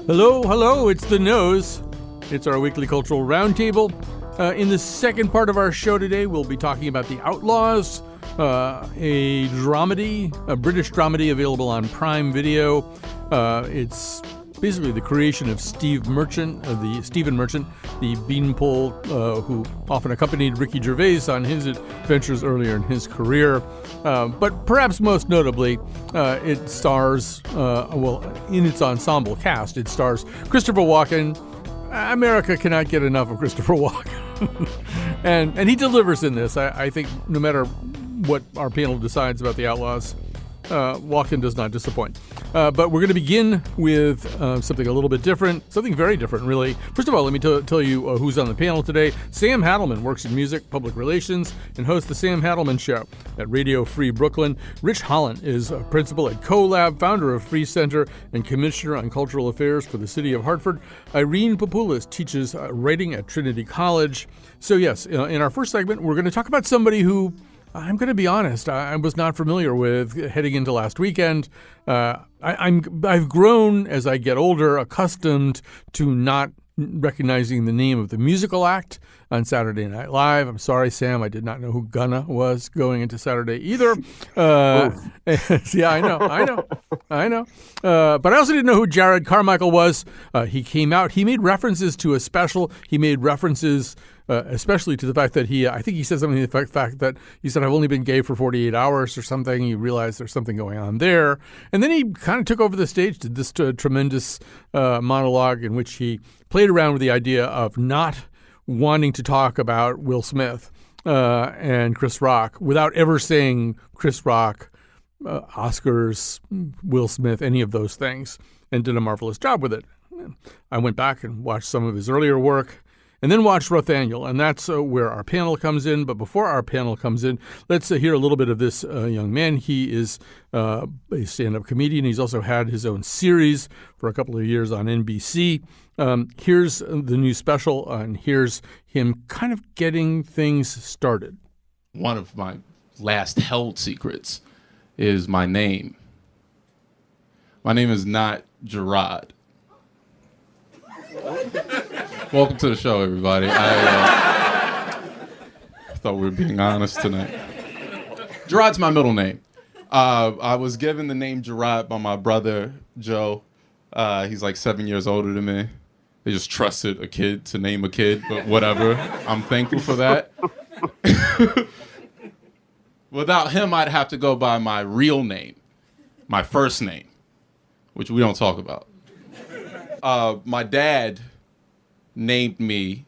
Hello, it's The Nose. It's our weekly cultural roundtable. In the second part of our show today, we'll be talking about The Outlaws, a dramedy, a British dramedy available on Prime Video. It's basically the creation of Stephen Merchant, the beanpole who often accompanied Ricky Gervais on his adventures earlier in his career. But perhaps most notably, it stars, in its ensemble cast, it stars Christopher Walken. America cannot get enough of Christopher Walken. and he delivers in this. I think no matter what our panel decides about The Outlaws, Walken does not disappoint. But we're going to begin with something a little bit different, something very different, really. First of all, let me tell you who's on the panel today. Sam Hadelman works in music, public relations, and hosts the Sam Hadelman Show at Radio Free Brooklyn. Rich Hollant is a principal at CoLab, founder of Free Center, and commissioner on cultural affairs for the city of Hartford. Irene Papoulis teaches writing at Trinity College. So yes, in our first segment, we're going to talk about somebody who, I'm going to be honest, I was not familiar with heading into last weekend. I've grown, as I get older, accustomed to not recognizing the name of the musical act on Saturday Night Live. I'm sorry, Sam, I did not know who Gunna was going into Saturday either. Yeah, I know. But I also didn't know who Jerrod Carmichael was. He came out. He made references to a special. He made references especially to the fact that I think he said something to the fact that he said, I've only been gay for 48 hours or something. You realize there's something going on there. And then he kind of took over the stage, did this tremendous monologue in which he played around with the idea of not wanting to talk about Will Smith and Chris Rock without ever saying Chris Rock, Oscars, Will Smith, any of those things, and did a marvelous job with it. I went back and watched some of his earlier work, and then watch Rothaniel, and that's where our panel comes in. But before our panel comes in, let's hear a little bit of this young man. He is a stand-up comedian. He's also had his own series for a couple of years on NBC. Here's the new special, and here's him kind of getting things started. One of my last held secrets is my name. My name is not Jerrod. Welcome to the show, everybody. I thought we were being honest tonight. Jerrod's my middle name. I was given the name Jerrod by my brother, Joe. He's like 7 years older than me. They just trusted a kid to name a kid, but whatever. I'm thankful for that. Without him, I'd have to go by my real name, my first name, which we don't talk about. My dad named me,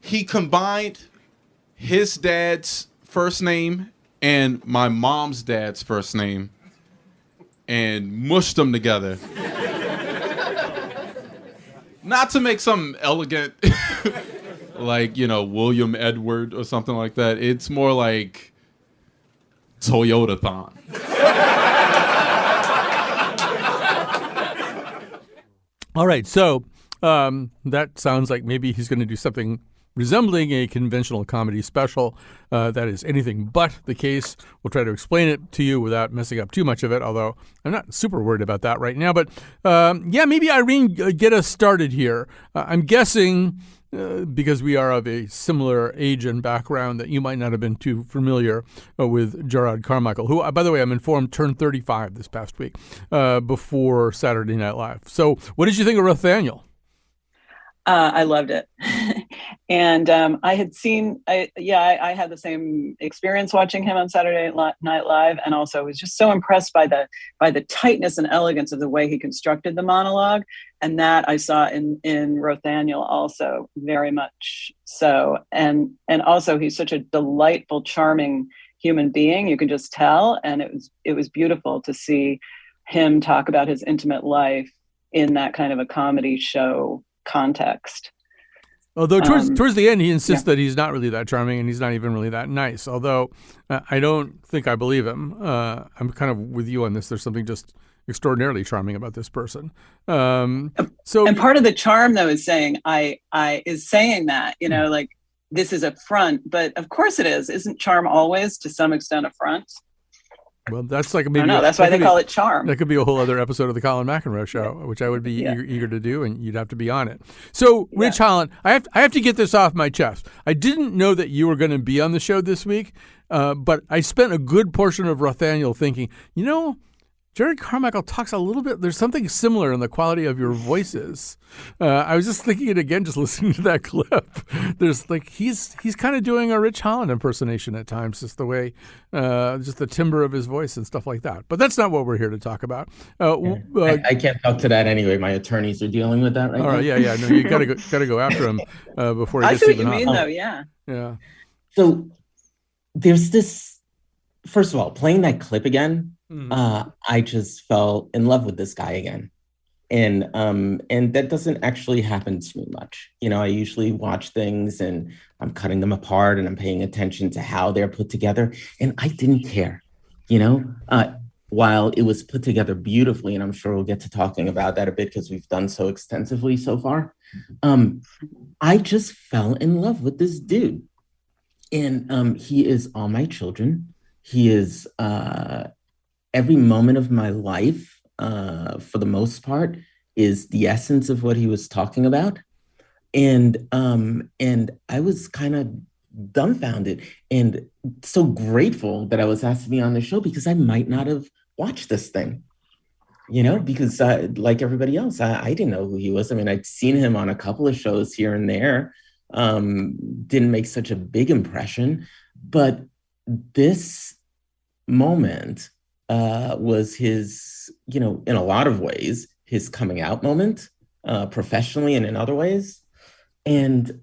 he combined his dad's first name and my mom's dad's first name and mushed them together. Not to make something elegant, like, William Edward or something like that. It's more like Toyota-thon. All right, so that sounds like maybe he's going to do something resembling a conventional comedy special. That is anything but the case. We'll try to explain it to you without messing up too much of it, although I'm not super worried about that right now. But maybe Irene, get us started here. I'm guessing, because we are of a similar age and background, that you might not have been too familiar with Jerrod Carmichael, who, by the way, I'm informed turned 35 this past week before Saturday Night Live. So what did you think of Rothaniel? I loved it. And I had seen, I had the same experience watching him on Saturday Night Live, and also was just so impressed by the tightness and elegance of the way he constructed the monologue. And that I saw in Rothaniel also, very much so. And also he's such a delightful, charming human being. You can just tell. And it was beautiful to see him talk about his intimate life in that kind of a comedy show context. Although towards the end, he insists that he's not really that charming and he's not even really that nice. Although I don't think I believe him. I'm kind of with you on this. There's something just extraordinarily charming about this person. And part of the charm, though, is saying that, like, this is a front, but of course it is. Isn't charm always to some extent a front? Well, that's like I maybe don't know. That's why they call it charm. That could be a whole other episode of the Colin McEnroe Show, which I would be Yeah. eager to do, and you'd have to be on it. So, Rich Hollant, I have to get this off my chest. I didn't know that you were going to be on the show this week, but I spent a good portion of Rothaniel thinking, Jerrod Carmichael talks a little bit. There's something similar in the quality of your voices. I was just thinking it again, just listening to that clip. There's like he's kind of doing a Rich Holland impersonation at times, just the way, just the timbre of his voice and stuff like that. But that's not what we're here to talk about. I can't talk to that anyway. My attorneys are dealing with that right now. All right, yeah. No, you gotta go after him before he I gets see what even you mean, hot. though. Yeah. Yeah. So there's this. First of all, playing that clip again. I just fell in love with this guy again. And that doesn't actually happen to me much. I usually watch things and I'm cutting them apart and I'm paying attention to how they're put together. And I didn't care, while it was put together beautifully, and I'm sure we'll get to talking about that a bit because we've done so extensively so far. I just fell in love with this dude. And he is all my children. He is every moment of my life, for the most part, is the essence of what he was talking about. And I was kind of dumbfounded and so grateful that I was asked to be on the show because I might not have watched this thing, because like everybody else, I didn't know who he was. I mean, I'd seen him on a couple of shows here and there, didn't make such a big impression, but this moment was his, in a lot of ways, his coming out moment, professionally and in other ways. And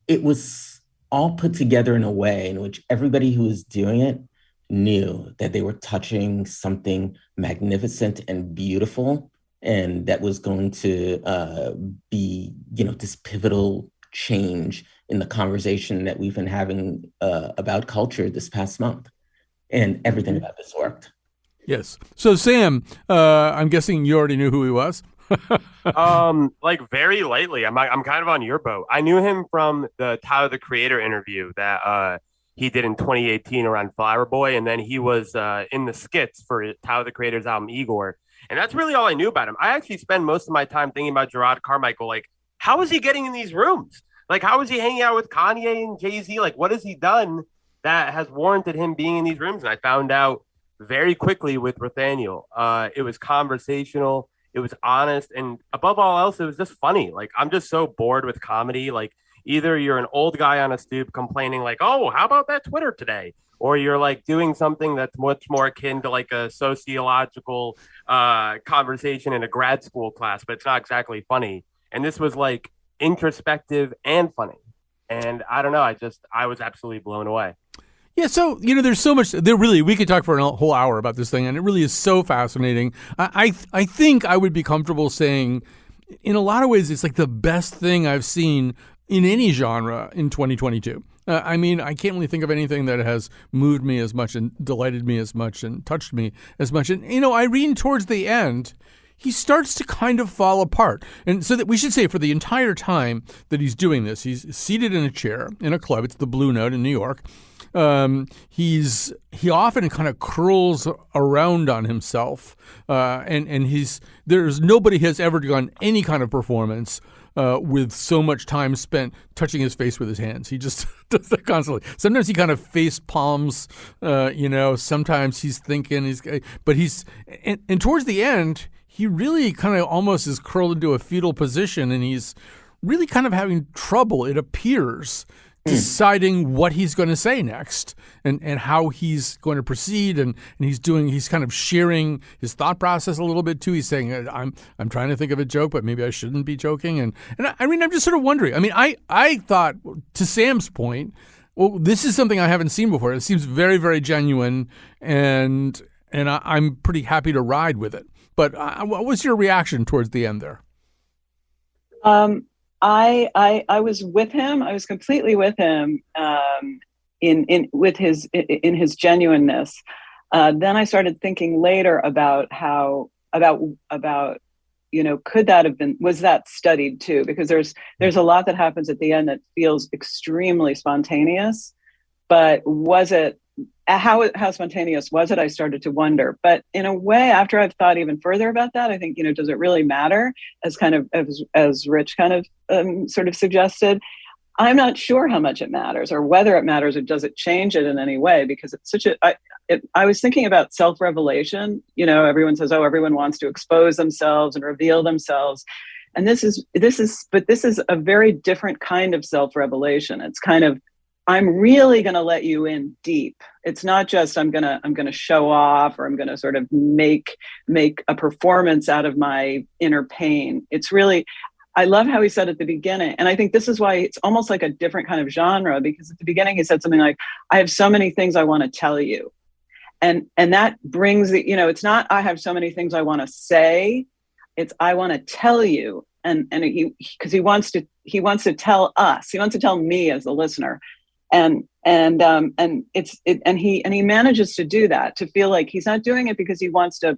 it was all put together in a way in which everybody who was doing it knew that they were touching something magnificent and beautiful, and that was going to be, this pivotal change in the conversation that we've been having about culture this past month. And everything about this worked. Yes. So, Sam, I'm guessing you already knew who he was. Like very lightly. I'm kind of on your boat. I knew him from the Tyler the Creator interview that he did in 2018 around Flower Boy, and then he was in the skits for Tyler the Creator's album Igor. And that's really all I knew about him. I actually spend most of my time thinking about Jerrod Carmichael. Like, how is he getting in these rooms? Like, how is he hanging out with Kanye and Jay-Z? Like, what has he done that has warranted him being in these rooms? And I found out very quickly with Rothaniel. It was conversational, it was honest, and above all else, it was just funny. Like, I'm just so bored with comedy. Like, either you're an old guy on a stoop complaining like, oh, how about that Twitter today? Or you're like doing something that's much more akin to like a sociological conversation in a grad school class, but it's not exactly funny. And this was like introspective and funny. And I don't know, I was absolutely blown away. Yeah, so, there's so much, we could talk for a whole hour about this thing, and it really is so fascinating. I think I would be comfortable saying, in a lot of ways, it's like the best thing I've seen in any genre in 2022. I can't really think of anything that has moved me as much and delighted me as much and touched me as much. And, Irene, towards the end, he starts to kind of fall apart. And so that we should say for the entire time that he's doing this, he's seated in a chair in a club. It's the Blue Note in New York. He often kind of curls around on himself. And there's nobody has ever done any kind of performance with so much time spent touching his face with his hands. He just does that constantly. Sometimes he kind of face palms, sometimes he's thinking, and towards the end, he really kind of almost is curled into a fetal position, and he's really kind of having trouble, it appears, deciding what he's going to say next and how he's going to proceed. And he's kind of sharing his thought process a little bit too. He's saying, I'm trying to think of a joke, but maybe I shouldn't be joking. And I'm just sort of wondering. I thought, to Sam's point, well, this is something I haven't seen before. It seems very, very genuine, and I'm pretty happy to ride with it. But what was your reaction towards the end there? I was with him. I was completely with him in his genuineness. Then I started thinking later about could that have been, was that studied too? Because there's a lot that happens at the end that feels extremely spontaneous, but was it how spontaneous was it? I started to wonder. But in a way, after I've thought even further about that, I think, does it really matter? As Rich kind of sort of suggested, I'm not sure how much it matters or whether it matters or does it change it in any way, because it's such I was thinking about self-revelation. Everyone says, oh, everyone wants to expose themselves and reveal themselves. And this is a very different kind of self-revelation. It's kind of, I'm really going to let you in deep. It's not just I'm going to show off, or I'm going to sort of make a performance out of my inner pain. It's really, I love how he said at the beginning, and I think this is why it's almost like a different kind of genre, because at the beginning he said something like, I have so many things I want to tell you. And that brings it's not I have so many things I want to say, it's I want to tell you. And because he wants to tell us, he wants to tell me as the listener. And he manages to do that, to feel like he's not doing it because he wants to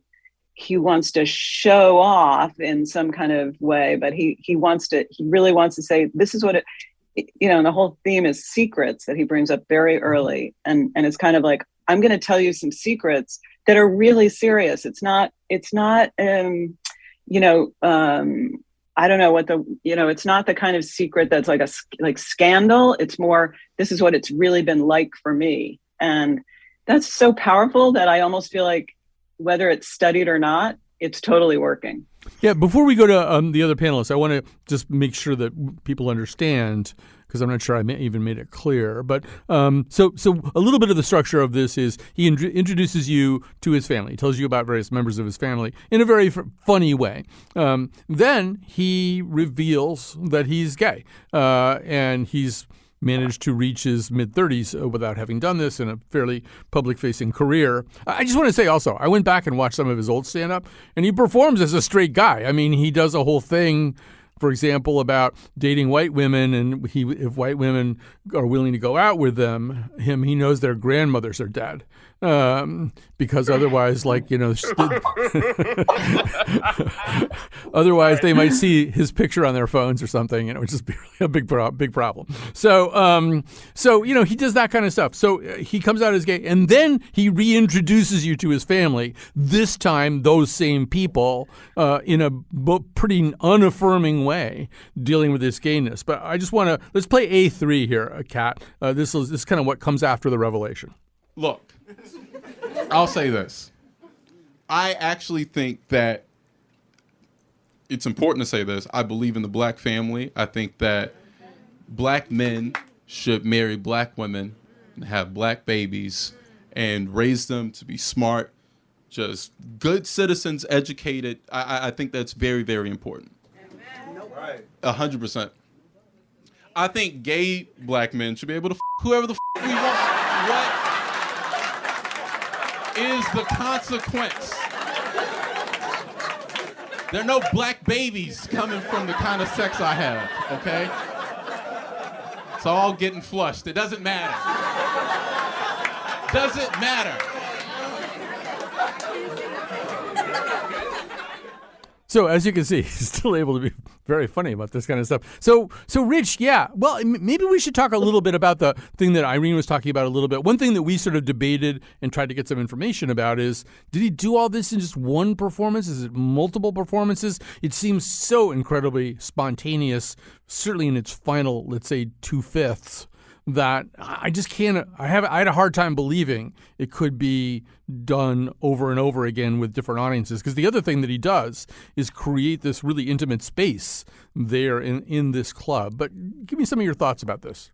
show off in some kind of way, but he really wants to say, this is what it, and the whole theme is secrets that he brings up very early. And it's kind of like, I'm going to tell you some secrets that are really serious. It's not I don't know what it's not the kind of secret that's like scandal. It's more, this is what it's really been like for me. And that's so powerful that I almost feel like whether it's studied or not, it's totally working. Yeah. Before we go to the other panelists, I want to just make sure that people understand, because I'm not sure I even made it clear. But so a little bit of the structure of this is he introduces you to his family. He tells you about various members of his family in a very funny way. Then he reveals that he's gay, and he's managed to reach his mid-30s without having done this in a fairly public-facing career. I just want to say also, I went back and watched some of his old stand-up, and he performs as a straight guy. I mean, he does a whole thing, for example, about dating white women, and if white women are willing to go out with he knows their grandmothers are dead. Because otherwise, otherwise they might see his picture on their phones or something, and it would just be really a big problem. So he does that kind of stuff. So he comes out as gay, and then he reintroduces you to his family. This time, those same people, in a pretty unaffirming way, dealing with his gayness. But I just want to let's play A3 here, Kat. This is kind of what comes after the revelation. Look, I'll say this. I actually think that it's important to say this. I believe in the black family. I think that black men should marry black women and have black babies and raise them to be smart, just good citizens, educated. I think that's very, very important. Right. 100%. I think gay black men should be able to whoever the we want. What is the consequence? There are no black babies coming from the kind of sex I have, okay? It's all getting flushed. It doesn't matter. Doesn't matter. So as you can see, he's still able to be very funny about this kind of stuff. So Rich, yeah, well, maybe we should talk a little bit about the thing that Irene was talking about a little bit. One thing that we sort of debated and tried to get some information about is, did he do all this in just one performance? Is it multiple performances? It seems so incredibly spontaneous, certainly in its final, let's say, 2/5, that I just can't. I had a hard time believing it could be done over and over again with different audiences. Because the other thing that he does is create this really intimate space there in this club. But give me some of your thoughts about this.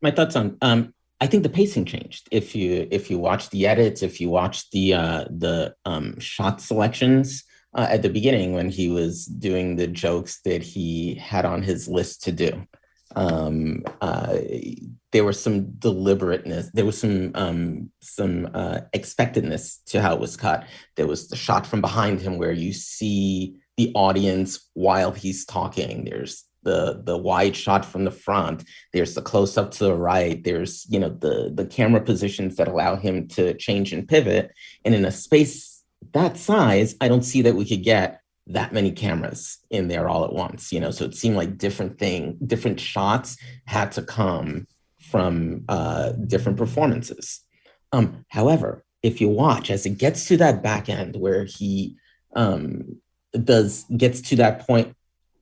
My thoughts on I think the pacing changed. If you watch the edits, if you watch the shot selections at the beginning when he was doing the jokes that he had on his list to do. There was some deliberateness. There was some expectedness to how it was cut. There was the shot from behind him where you see the audience while he's talking. There's the wide shot from the front. There's the close up to the right. There's the camera positions that allow him to change and pivot. And in a space that size, I don't see that we could get that many cameras in there all at once, so it seemed like different shots had to come from different performances. However, if you watch as it gets to that back end where he gets to that point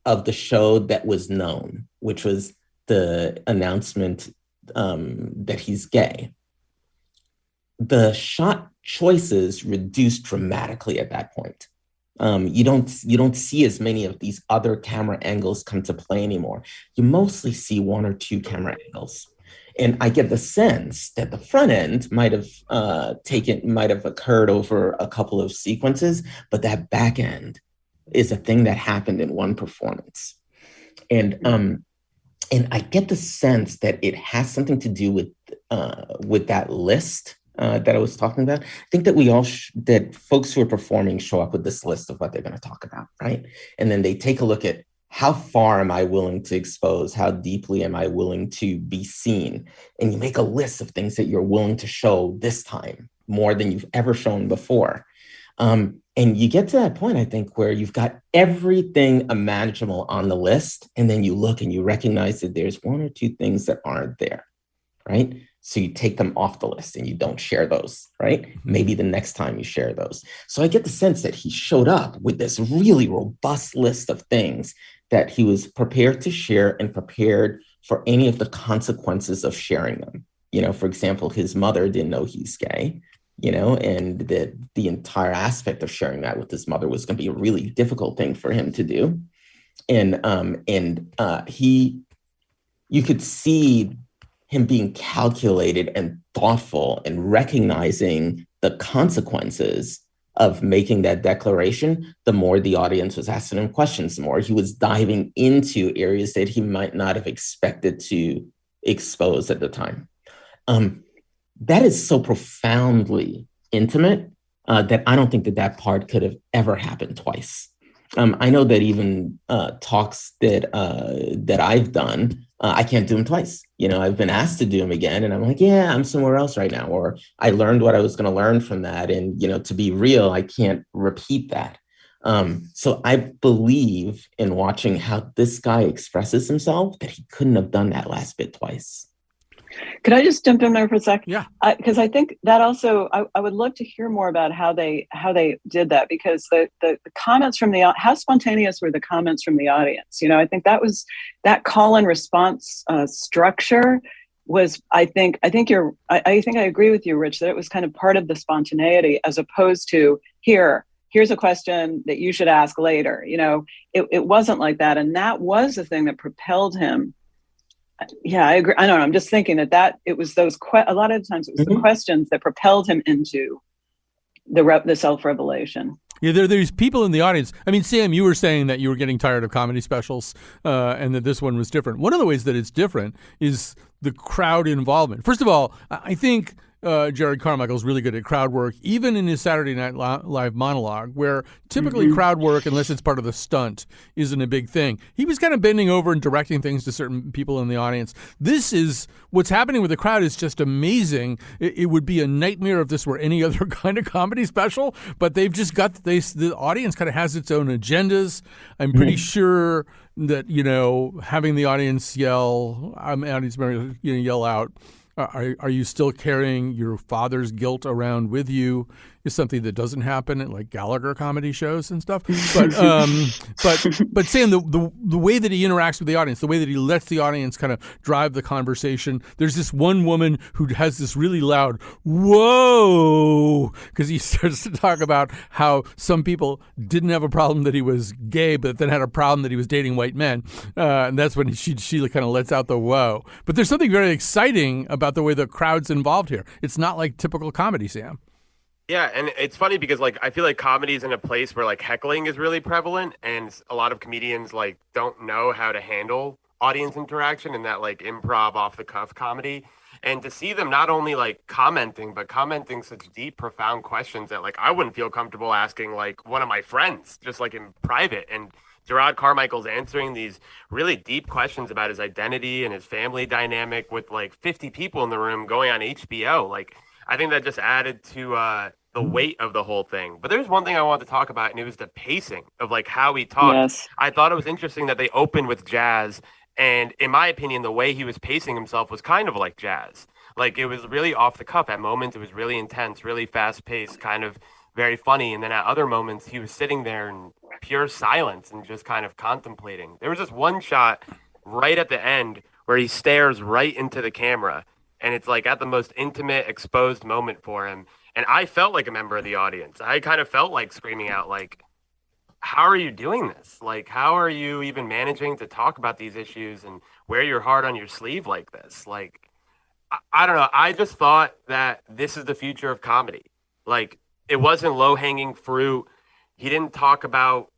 of the show that was known, which was the announcement that he's gay, the shot choices reduced dramatically at that point. You don't see as many of these other camera angles come to play anymore. You mostly see one or two camera angles. And I get the sense that the front end might have occurred over a couple of sequences, but that back end is a thing that happened in one performance. And I get the sense that it has something to do with that list that I was talking about. I think that that folks who are performing show up with this list of what they're going to talk about, right? And then they take a look at how far am I willing to expose? How deeply am I willing to be seen? And you make a list of things that you're willing to show this time, more than you've ever shown before. And you get to that point, I think, where you've got everything imaginable on the list, and then you look and you recognize that there's one or two things that aren't there, right? So you take them off the list and you don't share those, right? Maybe the next time you share those. So I get the sense that he showed up with this really robust list of things that he was prepared to share and prepared for any of the consequences of sharing them. You know, for example, his mother didn't know he's gay, you know, and that the entire aspect of sharing that with his mother was going to be a really difficult thing for him to do. And you could see him being calculated and thoughtful and recognizing the consequences of making that declaration. The more the audience was asking him questions, the more he was diving into areas that he might not have expected to expose at the time. That is so profoundly intimate that I don't think that part could have ever happened twice. I know that even talks that I've done, I can't do them twice. You know, I've been asked to do them again, and I'm like, yeah, I'm somewhere else right now, or I learned what I was going to learn from that, and you know, to be real, I can't repeat that. So I believe in watching how this guy expresses himself that he couldn't have done that last bit twice. Could I just jump in there for a sec? Yeah. Because I think that also, I would love to hear more about how they did that, because the comments from how spontaneous were the comments from the audience? You know, I think that call and response structure was, I think I agree with you, Rich, that it was kind of part of the spontaneity, as opposed to here's a question that you should ask later. You know, it wasn't like that. And that was the thing that propelled him. Yeah, I agree. I don't know. I'm just thinking that it was those a lot of times it was the questions that propelled him into the self-revelation. Yeah, there's people in the audience. I mean, Sam, you were saying that you were getting tired of comedy specials and that this one was different. One of the ways that it's different is the crowd involvement. First of all, I think Jerrod Carmichael is really good at crowd work, even in his Saturday Night Live monologue, where typically crowd work, unless it's part of the stunt, isn't a big thing. He was kind of bending over and directing things to certain people in the audience. This is what's happening with the crowd is just amazing. It would be a nightmare if this were any other kind of comedy special, but they've just got the audience kind of has its own agendas. I'm pretty sure that, you know, having the audience yell out, Are you still carrying your father's guilt around with you? Is something that doesn't happen at like Gallagher comedy shows and stuff. But Sam, the way that he interacts with the audience, the way that he lets the audience kind of drive the conversation. There's this one woman who has this really loud "whoa" because he starts to talk about how some people didn't have a problem that he was gay, but then had a problem that he was dating white men, and that's when she kind of lets out the "whoa." But there's something very exciting about the way the crowd's involved here. It's not like typical comedy, Sam. Yeah, and it's funny because like I feel like comedy is in a place where like heckling is really prevalent, and a lot of comedians like don't know how to handle audience interaction and that like improv off the cuff comedy. And to see them not only like commenting, but commenting such deep, profound questions that like I wouldn't feel comfortable asking like one of my friends, just like in private. And Jerrod Carmichael's answering these really deep questions about his identity and his family dynamic with like 50 people in the room going on HBO. Like I think that just added to the weight of the whole thing. But there's one thing I wanted to talk about, and it was the pacing of like how he talked. Yes. I thought it was interesting that they opened with jazz. And in my opinion, the way he was pacing himself was kind of like jazz. Like, it was really off the cuff. At moments, it was really intense, really fast paced, kind of very funny. And then at other moments, he was sitting there in pure silence and just kind of contemplating. There was this one shot right at the end where he stares right into the camera. And it's like at the most intimate, exposed moment for him. And I felt like a member of the audience. I kind of felt like screaming out, like, how are you doing this? Like, how are you even managing to talk about these issues and wear your heart on your sleeve like this? Like, I don't know. I just thought that this is the future of comedy. Like, it wasn't low-hanging fruit. He didn't talk about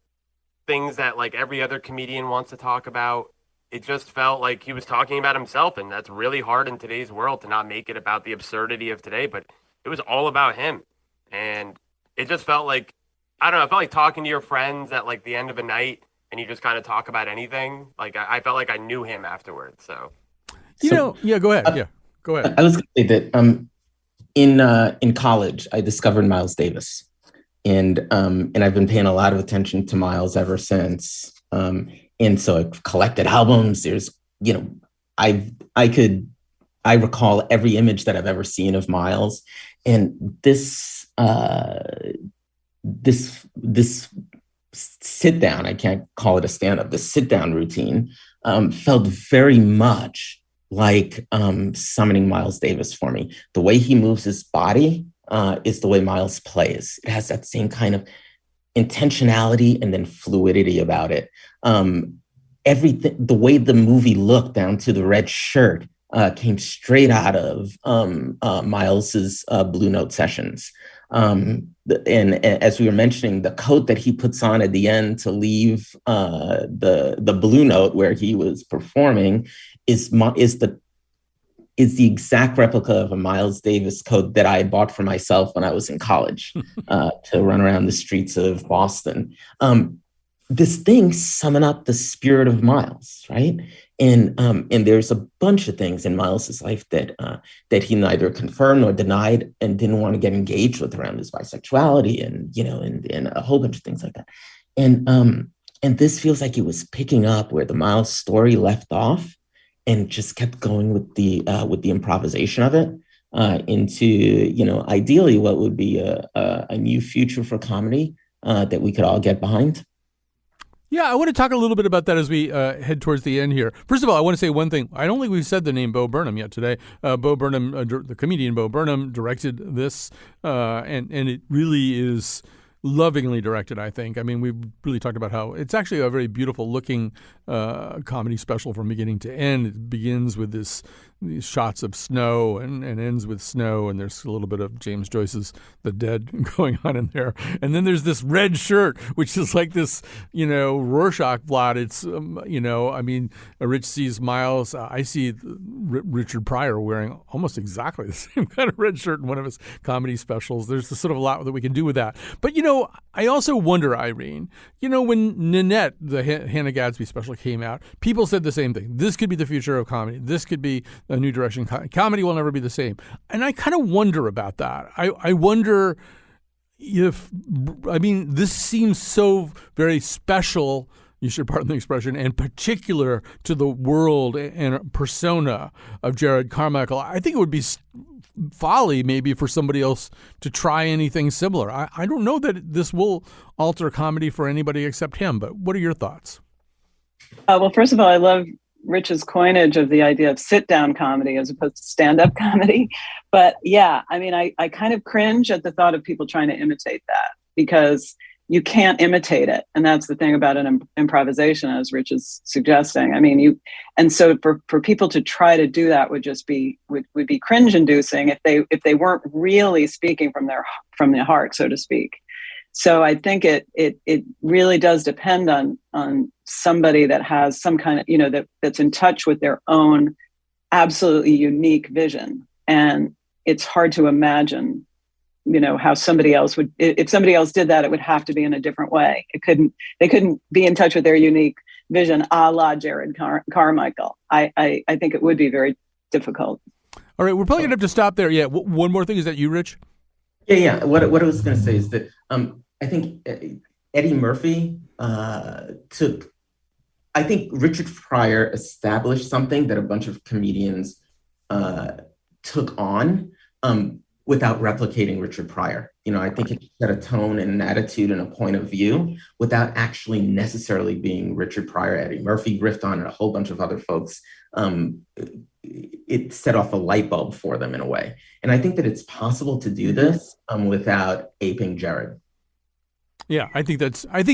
things that, like, every other comedian wants to talk about. It just felt like he was talking about himself, and that's really hard in today's world to not make it about the absurdity of today, but it was all about him. And it just felt like, I don't know, I felt like talking to your friends at, like, the end of a night, and you just kind of talk about anything. Like, I felt like I knew him afterwards, so. Go ahead. Go ahead. I was going to say that in college, I discovered Miles Davis, and I've been paying a lot of attention to Miles ever since. And so I've collected albums. There's, I recall every image that I've ever seen of Miles, and this sit down, I can't call it a stand up. This sit down routine felt very much like summoning Miles Davis for me. The way he moves his body is the way Miles plays. It has that same kind of intentionality and then fluidity about it. Everything, the way the movie looked down to the red shirt came straight out of Miles's Blue Note sessions. And as we were mentioning, the coat that he puts on at the end to leave the Blue Note where he was performing is the exact replica of a Miles Davis coat that I had bought for myself when I was in college to run around the streets of Boston. This thing summon up the spirit of Miles, right? And there's a bunch of things in Miles's life that he neither confirmed nor denied and didn't want to get engaged with around his bisexuality and a whole bunch of things like that. And this feels like he was picking up where the Miles story left off and just kept going with the improvisation of it into ideally what would be a new future for comedy that we could all get behind. Yeah, I want to talk a little bit about that as we head towards the end here. First of all, I want to say one thing. I don't think we've said the name Bo Burnham yet today. Bo Burnham, the comedian Bo Burnham, directed this, and it really is lovingly directed, I think. I mean, we've really talked about how it's actually a very beautiful looking comedy special from beginning to end. It begins with these shots of snow and ends with snow, and there's a little bit of James Joyce's The Dead going on in there. And then there's this red shirt, which is like this, Rorschach blot. It's, Rich sees Miles. I see Richard Pryor wearing almost exactly the same kind of red shirt in one of his comedy specials. There's sort of a lot that we can do with that. But, I also wonder, Irene, when Nanette, the Hannah Gadsby special, came out, people said the same thing. This could be the future of comedy. This could be a new direction. Comedy will never be the same. And I kind of wonder about that. I wonder this seems so very special, you should pardon the expression, and particular to the world and persona of Jerrod Carmichael. I think it would be folly maybe for somebody else to try anything similar. I don't know that this will alter comedy for anybody except him, but what are your thoughts? Well, first of all, I love Rich's coinage of the idea of sit-down comedy as opposed to stand-up comedy. But yeah, I kind of cringe at the thought of people trying to imitate that, because you can't imitate it. And that's the thing about an improvisation, as Rich is suggesting. And so for people to try to do that would just be cringe-inducing if they weren't really speaking from their heart, so to speak. So I think it really does depend on somebody that has some kind of, that's in touch with their own absolutely unique vision. And it's hard to imagine, how somebody else would, if somebody else did that, it would have to be in a different way. They couldn't be in touch with their unique vision, a la Jerrod Carmichael. I think it would be very difficult. All right, we're probably gonna have to stop there. Yeah, one more thing. Is that you, Rich? Yeah. What I was going to say is that I think Eddie Murphy I think Richard Pryor established something that a bunch of comedians took on without replicating Richard Pryor. I think it set a tone and an attitude and a point of view without actually necessarily being Richard Pryor, Eddie Murphy, riffed on, and a whole bunch of other folks. It set off a light bulb for them in a way. And I think that it's possible to do this without aping Jerrod. Yeah, I think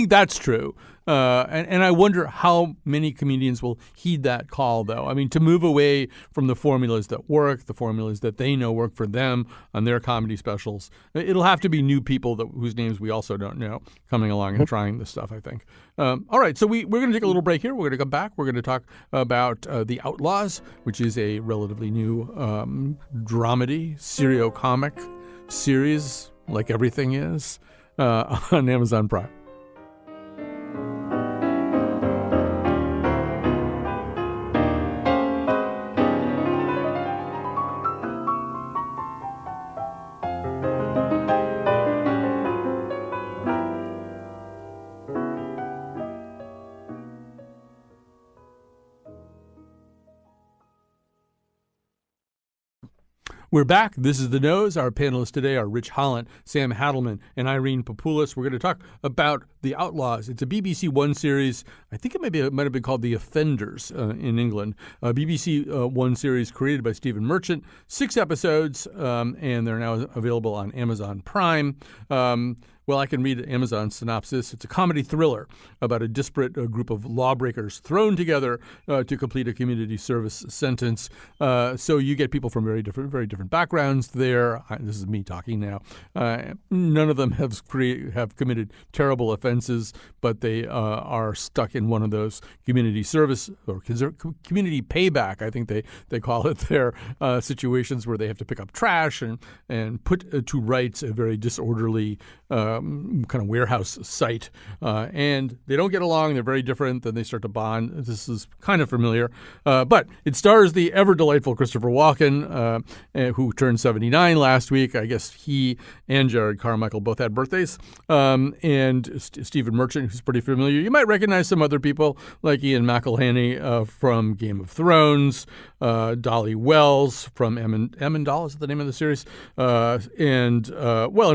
that's true. And I wonder how many comedians will heed that call, though. I mean, to move away from the formulas that work, the formulas that they know work for them on their comedy specials. It'll have to be new people whose names we also don't know coming along and trying this stuff, I think. All right, so we're going to take a little break here. We're going to come back. We're going to talk about The Outlaws, which is a relatively new dramedy, serio-comic series, like everything is, on Amazon Prime. We're back. This is The Nose. Our panelists today are Rich Hollant, Sam Hadelman, and Irene Papoulis. We're going to talk about The Outlaws. It's a BBC One series. I think it might have been called The Offenders in England. A BBC One series created by Stephen Merchant. 6 episodes, and they're now available on Amazon Prime. Well, I can read Amazon's synopsis. It's a comedy thriller about a disparate group of lawbreakers thrown together to complete a community service sentence. So you get people from very different backgrounds there. This is me talking now. None of them have committed terrible offenses, but they are stuck in one of those community service or community payback, I think they call it there, situations where they have to pick up trash and put to rights a very disorderly kind of warehouse site, and they don't get along. They're very different. Then they start to bond. This is kind of familiar, but it stars the ever delightful Christopher Walken, who turned 79 last week. I guess he and Jerrod Carmichael both had birthdays, and Stephen Merchant, who's pretty familiar. You might recognize some other people like Ian McElhenney from Game of Thrones, Dolly Wells from Emmendall is the name of the series, and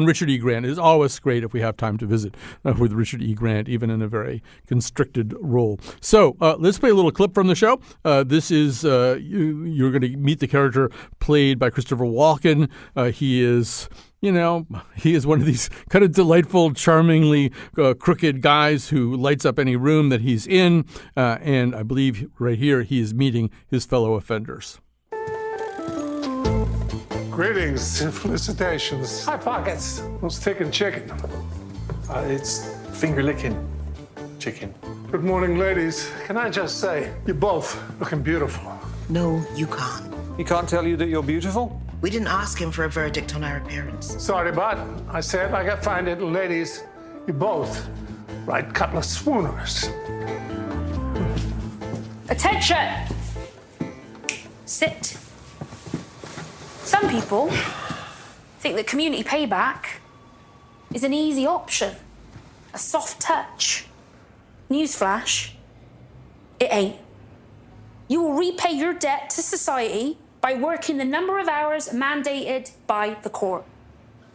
Richard E. Grant. It is always great if we have time to visit with Richard E. Grant, even in a very constricted role. So let's play a little clip from the show. This is, you're going to meet the character played by Christopher Walken. He is one of these kind of delightful, charmingly crooked guys who lights up any room that he's in. And I believe right here he is meeting his fellow offenders. Greetings and felicitations. Hi, Pockets. What's ticking chicken? It's finger-licking chicken. Good morning, ladies. Can I just say, you're both looking beautiful. No, you can't. He can't tell you that you're beautiful? We didn't ask him for a verdict on our appearance. Sorry, but I said, like I find it, ladies, you're both right couple of swooners. Attention! Sit. Some people think that community payback is an easy option, a soft touch. Newsflash, it ain't. You will repay your debt to society by working the number of hours mandated by the court.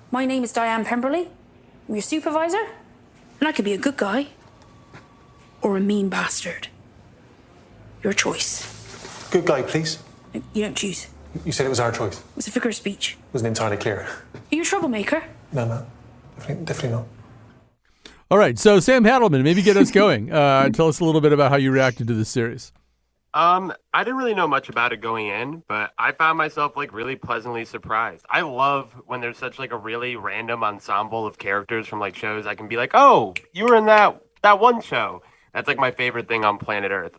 My name is Diane Pemberley. I'm your supervisor, and I could be a good guy or a mean bastard. Your choice. Good guy, please. You don't choose. You said it was our choice. It was a figure of speech. Wasn't entirely clear. Are you a troublemaker? No. Definitely not. All right, so Sam Hadelman, maybe get us going. Tell us a little bit about how you reacted to this series. I didn't really know much about it going in, but I found myself really pleasantly surprised. I love when there's such a really random ensemble of characters from shows. I can be like, oh, you were in that one show. That's my favorite thing on planet Earth.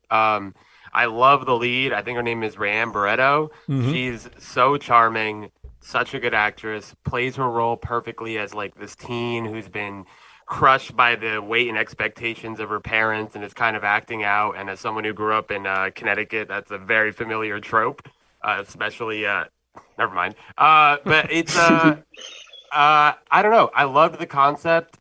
I love the lead. I think her name is Rayanne Barretto. Mm-hmm. She's so charming, such a good actress, plays her role perfectly as this teen who's been crushed by the weight and expectations of her parents and is kind of acting out. And as someone who grew up in Connecticut, that's a very familiar trope, especially, never mind. But it's, I don't know. I loved the concept.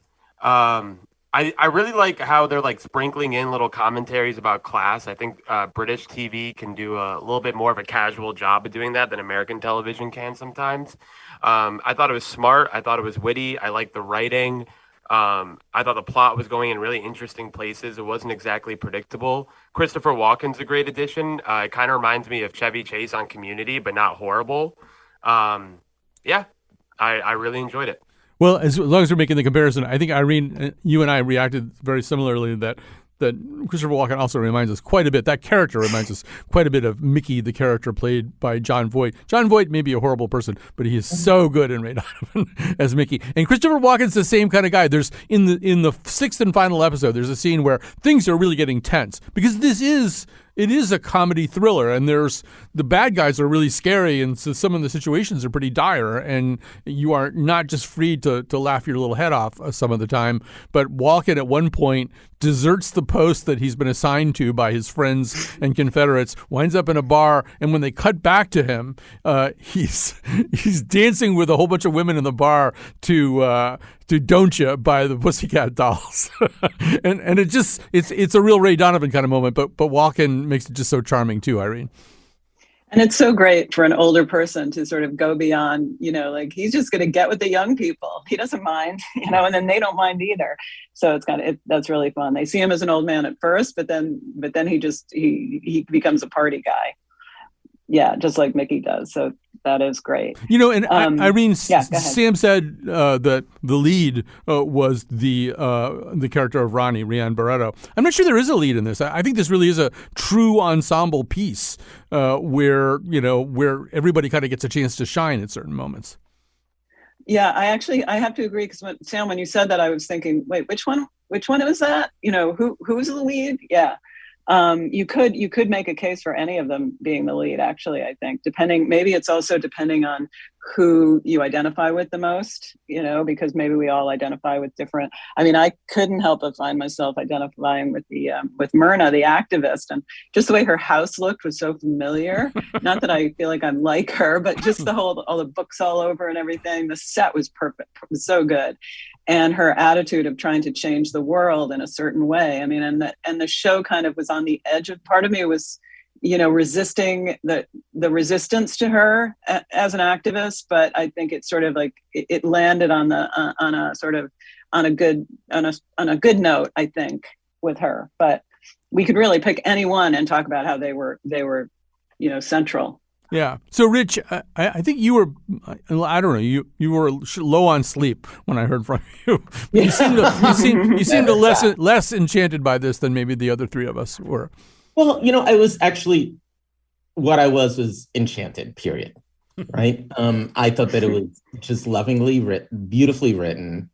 I really like how they're like sprinkling in little commentaries about class. I think British TV can do a little bit more of a casual job of doing that than American television can sometimes. I thought it was smart. I thought it was witty. I liked the writing. I thought the plot was going in really interesting places. It wasn't exactly predictable. Christopher Walken's a great addition. It kind of reminds me of Chevy Chase on Community, but not horrible. Yeah, I really enjoyed it. Well, as long as we're making the comparison, I think, Irene, you and I reacted very similarly that Christopher Walken also reminds us quite a bit. That character reminds us quite a bit of Mickey, the character played by Jon Voight. Jon Voight may be a horrible person, but he is so good in Ray Donovan as Mickey. And Christopher Walken's the same kind of guy. There's in the sixth and final episode, there's a scene where things are really getting tense because it is a comedy thriller, and there's the bad guys are really scary, and so some of the situations are pretty dire, and you are not just free to laugh your little head off some of the time. But Walken at one point deserts the post that he's been assigned to by his friends and Confederates, winds up in a bar, and when they cut back to him, he's dancing with a whole bunch of women in the bar to Don't Ya by the Pussycat Dolls. and it's a real Ray Donovan kind of moment, but Walken makes it just so charming too, Irene. And it's so great for an older person to sort of go beyond, like he's just going to get with the young people. He doesn't mind, and then they don't mind either. So that's really fun. They see him as an old man at first, but then he becomes a party guy. Yeah, just like Mickey does. So that is great. Irene, Sam said that the lead was the character of Ronnie, Rian Barreto. I'm not sure there is a lead in this. I think this really is a true ensemble piece where everybody kind of gets a chance to shine at certain moments. Yeah, I have to agree because Sam, when you said that, I was thinking, wait, which one was that? Who's the lead? Yeah. You could make a case for any of them being the lead, actually, I think, maybe it's also depending on who you identify with the most, because maybe we all identify with different. I mean, I couldn't help but find myself identifying with with Myrna, the activist, and just the way her house looked was so familiar. Not that I feel like I'm like her, but just all the books all over and everything. The set was perfect. It was so good. And her attitude of trying to change the world in a certain way. I mean, and the show kind of was on the edge of, part of me was, resisting the resistance to her as an activist. But I think it sort of like it landed on a good note, I think, with her. But we could really pick any one and talk about how they were central. Yeah. So, Rich, I think you were, I don't know, you were low on sleep when I heard from you. You seemed less enchanted by this than maybe the other three of us were. Well, I was actually, what I was enchanted, period. Right? I thought that it was just lovingly written, beautifully written.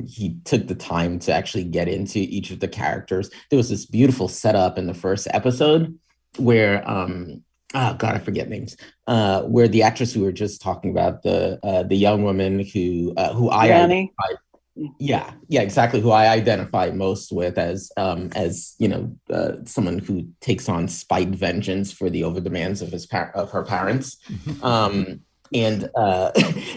He took the time to actually get into each of the characters. There was this beautiful setup in the first episode where I forget names. Where the actress we were just talking about, the young woman who I identified, exactly, who I identify most with as someone who takes on spite vengeance for the overdemands of her parents. And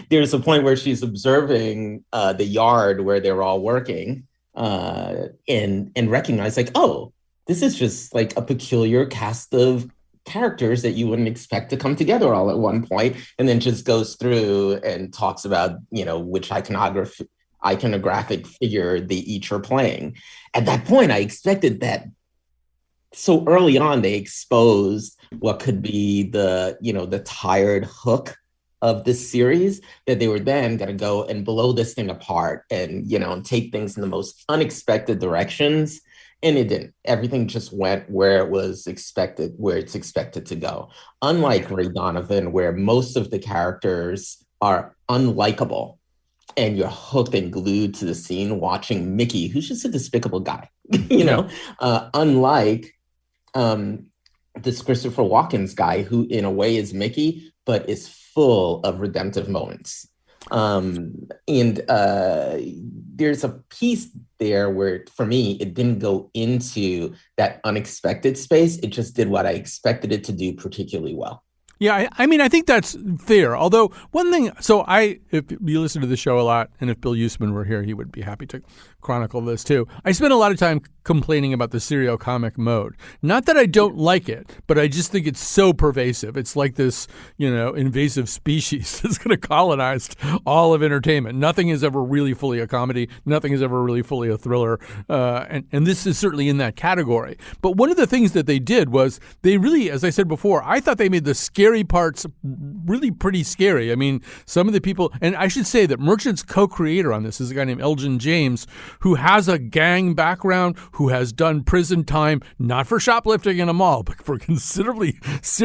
there's a point where she's observing the yard where they're all working, and recognize like, oh, this is just like a peculiar cast of characters that you wouldn't expect to come together all at one point, and then just goes through and talks about, which iconographic figure they each are playing. At that point, I expected that so early on they exposed what could be the tired hook of this series, that they were then going to go and blow this thing apart and, take things in the most unexpected directions. And it didn't. Everything just went where it's expected to go. Unlike Ray Donovan, where most of the characters are unlikable and you're hooked and glued to the scene watching Mickey, who's just a despicable guy, unlike this Christopher Walken's guy, who in a way is Mickey, but is full of redemptive moments. There's a piece there where, for me, it didn't go into that unexpected space. It just did what I expected it to do particularly well. Yeah, I mean, I think that's fair. Although one thing, if you listen to the show a lot, and if Bill Usman were here, he would be happy to chronicle this too. I spend a lot of time complaining about the serial comic mode. Not that I don't like it, but I just think it's so pervasive. It's like this, invasive species that's going to colonize all of entertainment. Nothing is ever really fully a comedy. Nothing is ever really fully a thriller. And this is certainly in that category. But one of the things that they did was they really, as I said before, I thought they made the scary parts really pretty scary. I mean, some of the people, and I should say that Merchant's co-creator on this is a guy named Elgin James, who has a gang background, who has done prison time, not for shoplifting in a mall, but for considerably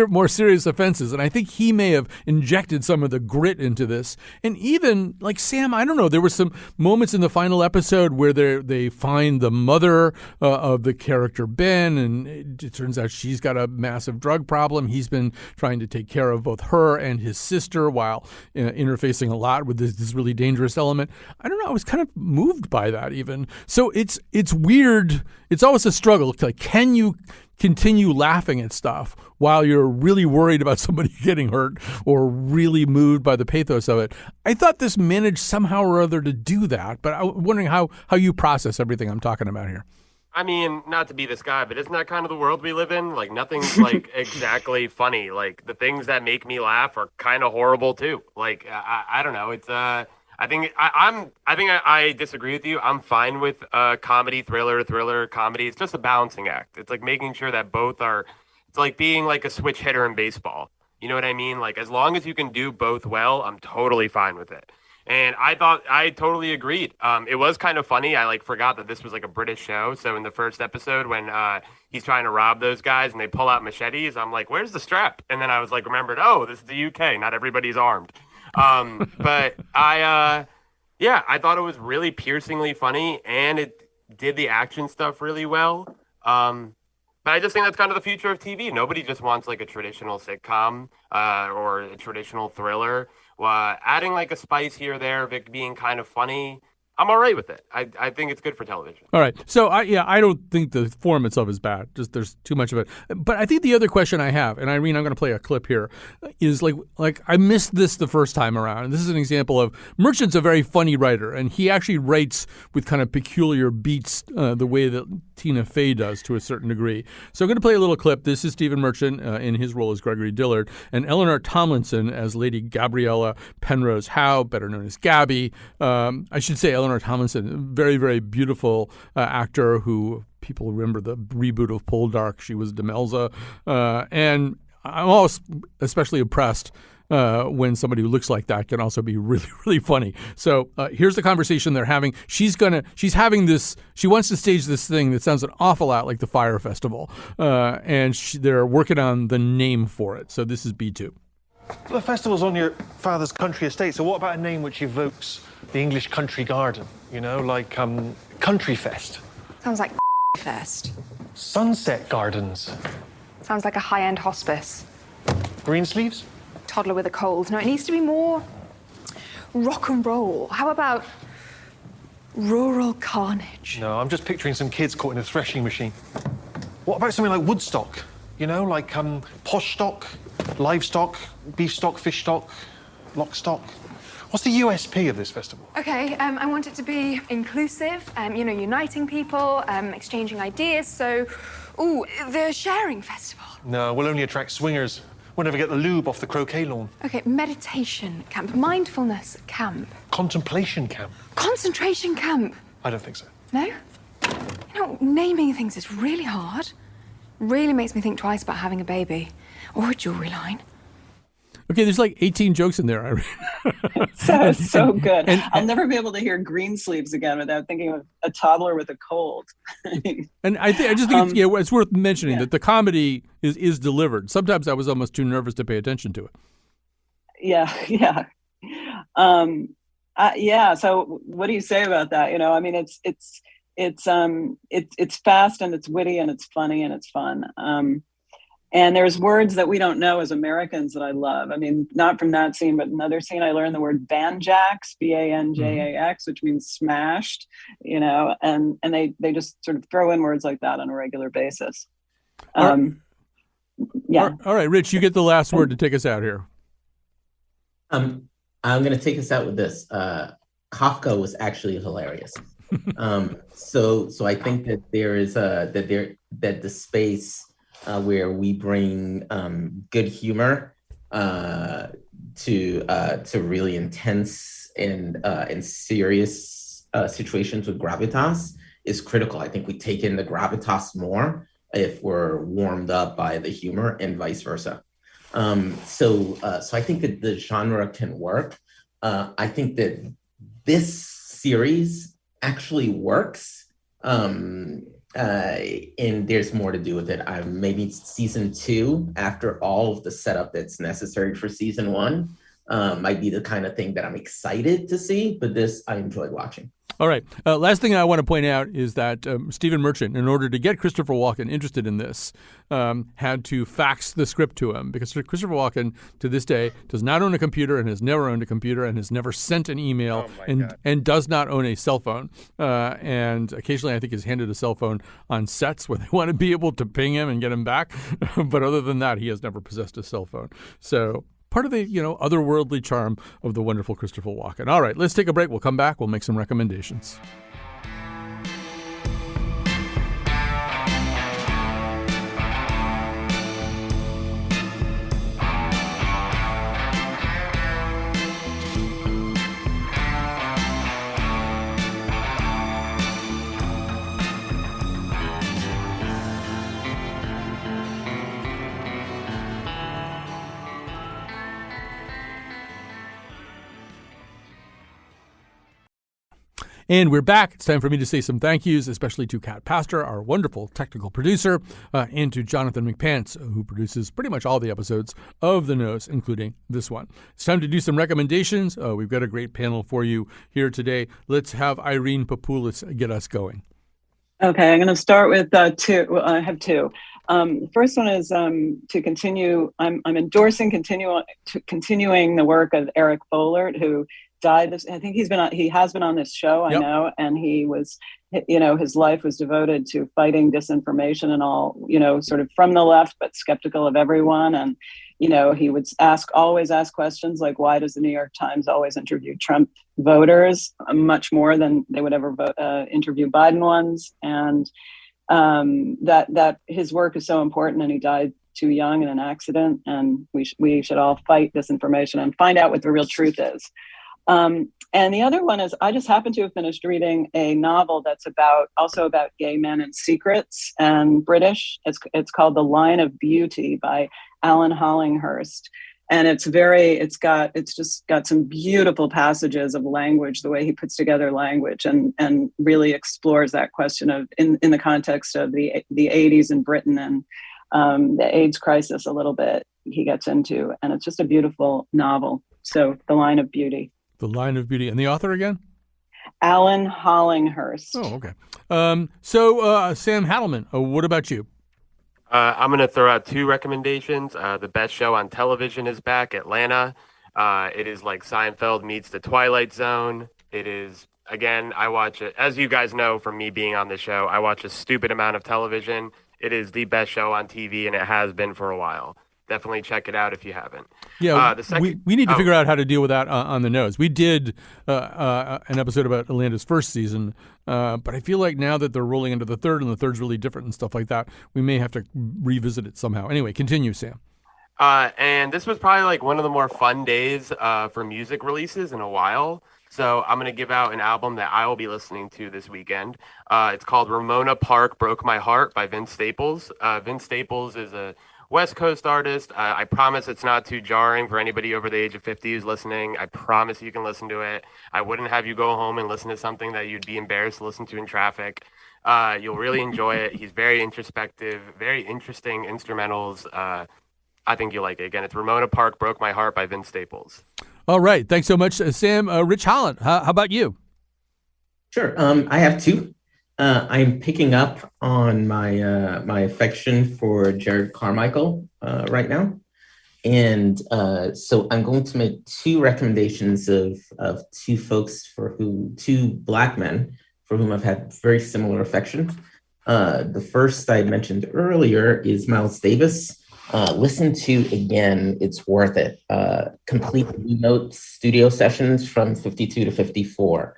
more serious offenses. And I think he may have injected some of the grit into this. And even, like Sam, I don't know, there were some moments in the final episode where they find the mother of the character Ben, and it turns out she's got a massive drug problem. He's been trying to take care of both her and his sister while interfacing a lot with this really dangerous element. I don't know, I was kind of moved by that even. So it's weird. It's always a struggle. Like, can you continue laughing at stuff while you're really worried about somebody getting hurt or really moved by the pathos of it? I thought this managed somehow or other to do that, but I'm wondering how you process everything I'm talking about here. I mean, not to be this guy, but isn't that kind of the world we live in? Like, nothing's like exactly funny. Like, the things that make me laugh are kind of horrible too. Like, I don't know. It's I think I disagree with you. I'm fine with comedy, thriller, comedy. It's just a balancing act. It's like making sure that both are. It's like being like a switch hitter in baseball. You know what I mean? Like, as long as you can do both well, I'm totally fine with it. And I totally agreed. It was kind of funny. I forgot that this was like a British show. So in the first episode, when he's trying to rob those guys and they pull out machetes, I'm like, "Where's the strap?" And then I was like, remembered, oh, this is the UK. Not everybody's armed. But I thought it was really piercingly funny, and it did the action stuff really well. But I just think that's kind of the future of TV. Nobody just wants like a traditional sitcom or a traditional thriller. Adding like a spice here or there of it being kind of funny, I'm all right with it. I think it's good for television. All right. So, I don't think the form itself is bad. Just there's too much of it. But I think the other question I have, and Irene, I'm going to play a clip here, is like I missed this the first time around. And this is an example of Merchant's a very funny writer, and he actually writes with kind of peculiar beats the way that Tina Fey does to a certain degree. So I'm going to play a little clip. This is Stephen Merchant in his role as Gregory Dillard, and Eleanor Tomlinson as Lady Gabriella Penrose Howe, better known as Gabby. I should say Eleanor Tomlinson, very, very beautiful actor who people remember the reboot of Poldark. She was Demelza. And I'm always especially impressed when somebody who looks like that can also be really, really funny. So here's the conversation they're having. She wants to stage this thing that sounds an awful lot like the Fire Festival. And they're working on the name for it. So this is B2. The festival's on your father's country estate, so what about a name which evokes the English country garden? You know, like Country Fest. Sounds like Fest. Sunset Gardens. Sounds like a high-end hospice. Greensleeves? Toddler with a cold. No, it needs to be more rock and roll. How about rural carnage? No, I'm just picturing some kids caught in a threshing machine. What about something like Woodstock? You know, like posh stock, livestock, beef stock, fish stock, lock stock. What's the USP of this festival? Okay, I want it to be inclusive, uniting people, exchanging ideas. So, the sharing festival. No, we'll only attract swingers. We'll never get the lube off the croquet lawn. Okay, meditation camp, mindfulness camp. Contemplation camp. Concentration camp. I don't think so. No? Naming things is really hard. Really makes me think twice about having a baby or a jewelry line. Okay, there's like 18 jokes in there, Irene. So good. I'll never be able to hear Greensleeves again without thinking of a toddler with a cold. And I just think it's worth mentioning that the comedy is delivered. Sometimes I was almost too nervous to pay attention to it. Yeah. So what do you say about that? I mean, it's fast and it's witty and it's funny and it's fun. And there's words that we don't know as Americans that I love. I mean, not from that scene, but another scene I learned the word banjax, B-A-N-J-A-X, which means smashed, and they just sort of throw in words like that on a regular basis. Yeah. All right, Rich, you get the last word to take us out here. I'm going to take us out with this. Kafka was actually hilarious. So I think that there is that the space where we bring good humor to really intense and serious situations with gravitas is critical. I think we take in the gravitas more if we're warmed up by the humor, and vice versa. So I think that the genre can work. I think that this series actually works, and there's more to do with it. Maybe season 2, after all of the setup that's necessary for season 1, might be the kind of thing that I'm excited to see, but this I enjoyed watching. All right. Last thing I want to point out is that Stephen Merchant, in order to get Christopher Walken interested in this, had to fax the script to him, because Christopher Walken, to this day, does not own a computer and has never owned a computer and has never sent an email and does not own a cell phone. And occasionally, I think, is handed a cell phone on sets where they want to be able to ping him and get him back. But other than that, he has never possessed a cell phone. So part of the, otherworldly charm of the wonderful Christopher Walken. All right, let's take a break. We'll come back. We'll make some recommendations. And we're back. It's time for me to say some thank yous, especially to Kat Pastor, our wonderful technical producer, and to Jonathan McPants, who produces pretty much all the episodes of The Nose, including this one. It's time to do some recommendations. We've got a great panel for you here today. Let's have Irene Papoulis get us going. Okay, I'm going to start with 2. Well, I have 2. The first one is to continue. I'm endorsing continuing the work of Eric Boehlert, who died. I think he has been on this show. I know, and he was, his life was devoted to fighting disinformation and all, sort of from the left, but skeptical of everyone. And he would always ask questions like, why does the New York Times always interview Trump voters much more than they would ever interview Biden ones? And that his work is so important, and he died too young in an accident. And we should all fight disinformation and find out what the real truth is. And the other one is, I just happened to have finished reading a novel that's also about gay men and secrets, and British. It's called The Line of Beauty by Alan Hollinghurst. And it's just got some beautiful passages of language, the way he puts together language, and really explores that question of in the context of the 80s in Britain and the AIDS crisis a little bit he gets into. And it's just a beautiful novel. So The Line of Beauty. The Line of Beauty. And the author again? Alan Hollinghurst. Oh, okay. So Sam Hadelman, what about you? I'm going to throw out 2 recommendations. The best show on television is back, Atlanta. It is like Seinfeld meets The Twilight Zone. It is, again, I watch it. As you guys know from me being on the show, I watch a stupid amount of television. It is the best show on TV, and it has been for a while. Definitely check it out if you haven't. Yeah, we need to figure out how to deal with that on The Nose. We did an episode about Atlanta's first season, but I feel like now that they're rolling into the third, and the third's really different and stuff like that, we may have to revisit it somehow. Anyway, continue, Sam. And this was probably like one of the more fun days for music releases in a while. So I'm going to give out an album that I will be listening to this weekend. It's called Ramona Park Broke My Heart by Vince Staples. Vince Staples is a West Coast artist. I promise it's not too jarring for anybody over the age of 50 who's listening. I promise you can listen to it. I wouldn't have you go home and listen to something that you'd be embarrassed to listen to in traffic. You'll really enjoy it. He's very introspective, very interesting instrumentals. I think you'll like it. Again, it's Ramona Park Broke My Heart by Vince Staples. All right. Thanks so much, Sam. Rich Hollant, how about you? Sure. I have 2. I'm picking up on my affection for Jerrod Carmichael right now. And so I'm going to make 2 recommendations of 2 folks 2 Black men for whom I've had very similar affection. The first I mentioned earlier is Miles Davis. listen to again. It's worth it. Complete Blue Note studio sessions from 52 to 54.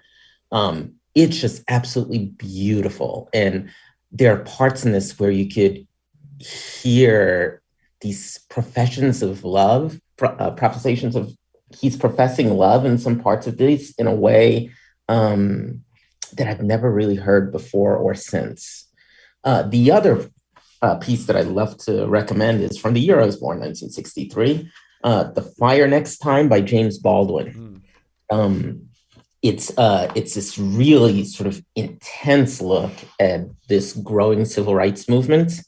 It's just absolutely beautiful. And there are parts in this where you could hear these professions of love, professations of he's professing love in some parts of these in a way that I've never really heard before or since. The other piece that I'd love to recommend is from the year I was born, 1963, The Fire Next Time by James Baldwin. It's this really sort of intense look at this growing civil rights movement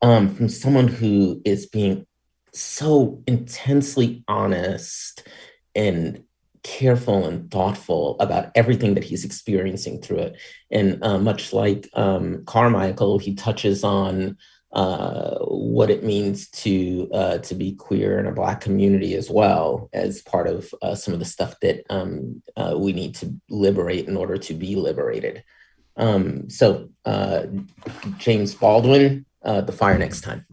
from someone who is being so intensely honest and careful and thoughtful about everything that he's experiencing through it. And much like Carmichael, he touches on what it means to be queer in a Black community as well as part of some of the stuff that we need to liberate in order to be liberated. So James Baldwin, The Fire Next Time.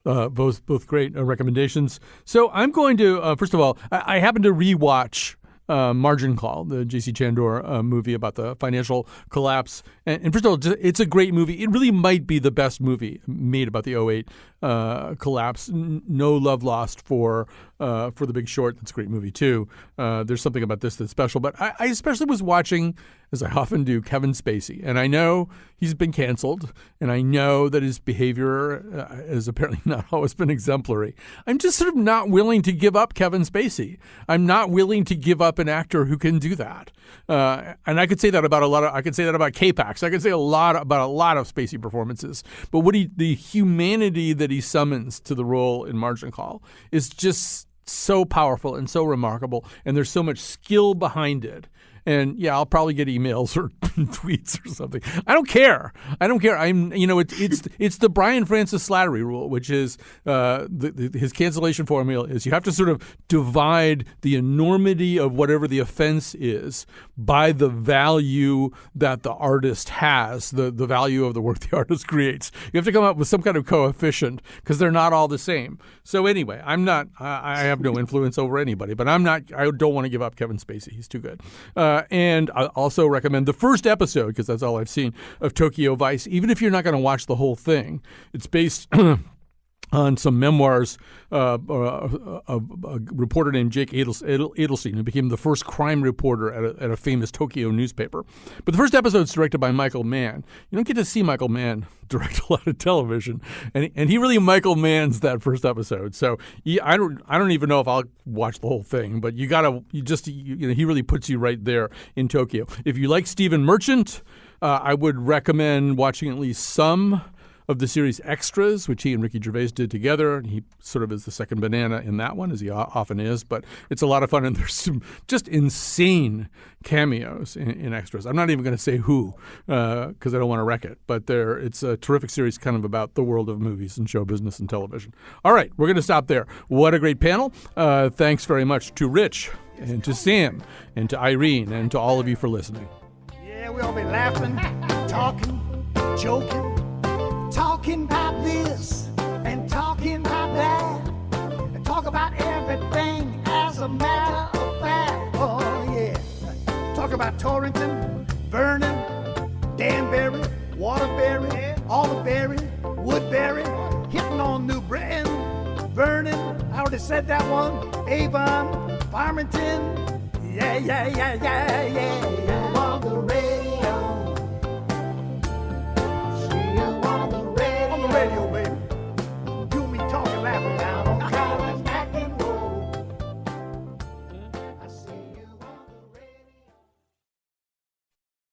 Both great recommendations. So I'm going to, first of all, I happened to rewatch Margin Call, the J.C. Chandor movie about the financial collapse. And first of all, it's a great movie. It really might be the best movie made about the 2008 collapse. No love lost for The Big Short. That's a great movie, too. There's something about this that's special. But I especially was watching, as I often do, Kevin Spacey. And I know he's been canceled. And I know that his behavior has apparently not always been exemplary. I'm just sort of not willing to give up Kevin Spacey. I'm not willing to give up an actor who can do that. And I could say that about I could say that about K-Pax. I could say about a lot of Spacey performances. But the humanity that he summons to the role in Margin Call is just so powerful and so remarkable. And there's so much skill behind it. And yeah, I'll probably get emails or tweets or something. I don't care. It's the Brian Francis Slattery rule, which is his cancellation formula is you have to sort of divide the enormity of whatever the offense is by the value that the artist has, the value of the work the artist creates. You have to come up with some kind of coefficient because they're not all the same. So anyway, I have no influence over anybody, but I don't want to give up Kevin Spacey. He's too good. And I also recommend the first episode, because that's all I've seen, of Tokyo Vice. Even if you're not going to watch the whole thing, it's based on some memoirs of a reporter named Jake Adelstein, who became the first crime reporter at a famous Tokyo newspaper. But the first episode is directed by Michael Mann. You don't get to see Michael Mann direct a lot of television, and he really Michael Manns that first episode. So I don't even know if I'll watch the whole thing, but he really puts you right there in Tokyo. If you like Stephen Merchant, I would recommend watching at least some of the series Extras, which he and Ricky Gervais did together. And he sort of is the second banana in that one, as he often is. But it's a lot of fun, and there's some just insane cameos in Extras. I'm not even going to say who, because I don't want to wreck it. But it's a terrific series kind of about the world of movies and show business and television. All right, we're going to stop there. What a great panel. Thanks very much to Rich and to Sam and to Irene and to all of you for listening. Yeah, we all be laughing, talking, joking. Talking about this and talking about that, and talk about everything as a matter of fact. Oh yeah, talk about Torrington, Vernon, Danbury, Waterbury, Alderberry, Woodbury, hitting on New Britain, Vernon. I already said that one. Avon, Farmington. Yeah.